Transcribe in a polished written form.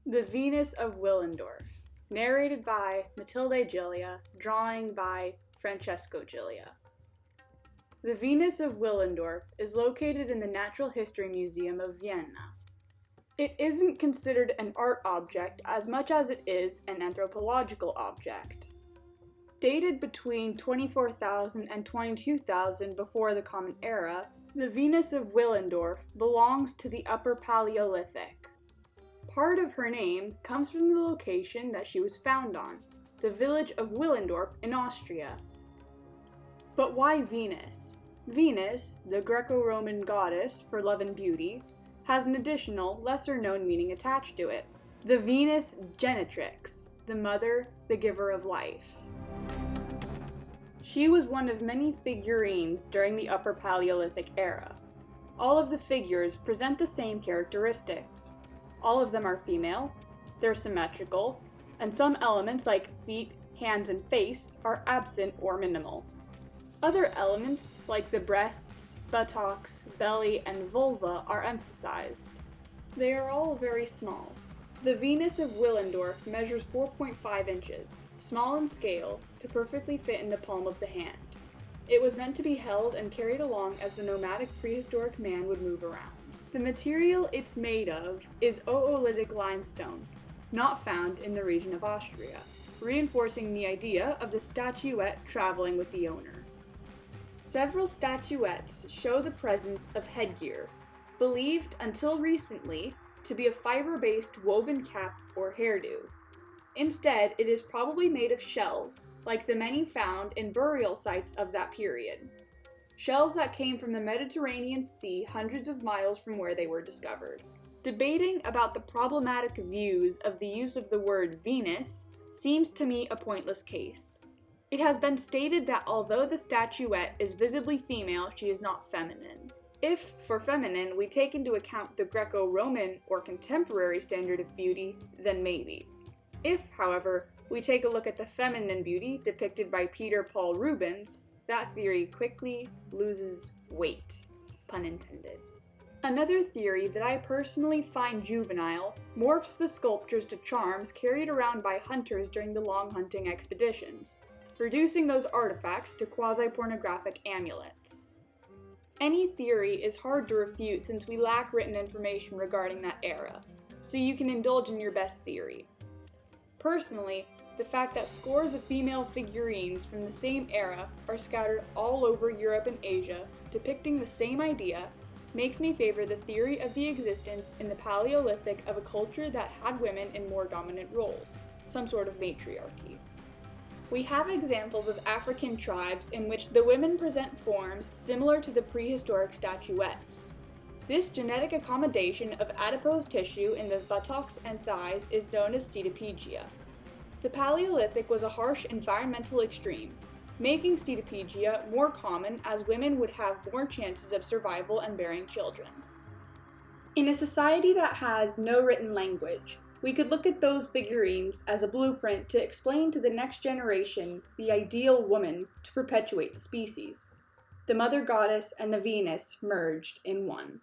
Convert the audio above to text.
The Venus of Willendorf, narrated by Matilde Giglia, drawing by Francesco Giglia. The Venus of Willendorf is located in the Natural History Museum of Vienna. It isn't considered an art object as much as it is an anthropological object. Dated between 24,000 and 22,000 before the Common Era, the Venus of Willendorf belongs to the Upper Paleolithic. Part of her name comes from the location that she was found on, the village of Willendorf in Austria. But why Venus? Venus, the greco-roman goddess for love and beauty, has an additional, lesser-known meaning attached to it. The Venus Genetrix, the mother, the giver of life. She was one of many figurines during the Upper Paleolithic era. All of the figures present the same characteristics. All of them are female, they're symmetrical, and some elements like feet, hands, and face are absent or minimal. Other elements like the breasts, buttocks, belly, and vulva are emphasized. They are all very small. The Venus of Willendorf measures 4.5 inches, small in scale, to perfectly fit in the palm of the hand. It was meant to be held and carried along as the nomadic prehistoric man would move around. The material it's made of is oolitic limestone, not found in the region of Austria, reinforcing the idea of the statuette traveling with the owner. Several statuettes show the presence of headgear, believed until recently to be a fiber-based woven cap or hairdo. Instead, it is probably made of shells, like the many found in burial sites of that period. Shells that came from the Mediterranean Sea hundreds of miles from where they were discovered. Debating about the problematic views of the use of the word Venus seems to me a pointless case. It has been stated that although the statuette is visibly female, she is not feminine. If, for feminine, we take into account the Greco-Roman or contemporary standard of beauty, then maybe. If, however, we take a look at the feminine beauty depicted by Peter Paul Rubens, that theory quickly loses weight, pun intended. Another theory that I personally find juvenile morphs the sculptures to charms carried around by hunters during the long hunting expeditions, reducing those artifacts to quasi-pornographic amulets. Any theory is hard to refute since we lack written information regarding that era, so you can indulge in your best theory. Personally, the fact that scores of female figurines from the same era are scattered all over Europe and Asia depicting the same idea makes me favor the theory of the existence in the Paleolithic of a culture that had women in more dominant roles, some sort of matriarchy. We have examples of African tribes in which the women present forms similar to the prehistoric statuettes. This genetic accommodation of adipose tissue in the buttocks and thighs is known as cetopegia. The Paleolithic was a harsh environmental extreme, making cetopegia more common as women would have more chances of survival and bearing children. In a society that has no written language, we could look at those figurines as a blueprint to explain to the next generation the ideal woman to perpetuate the species. The mother goddess and the Venus merged in one.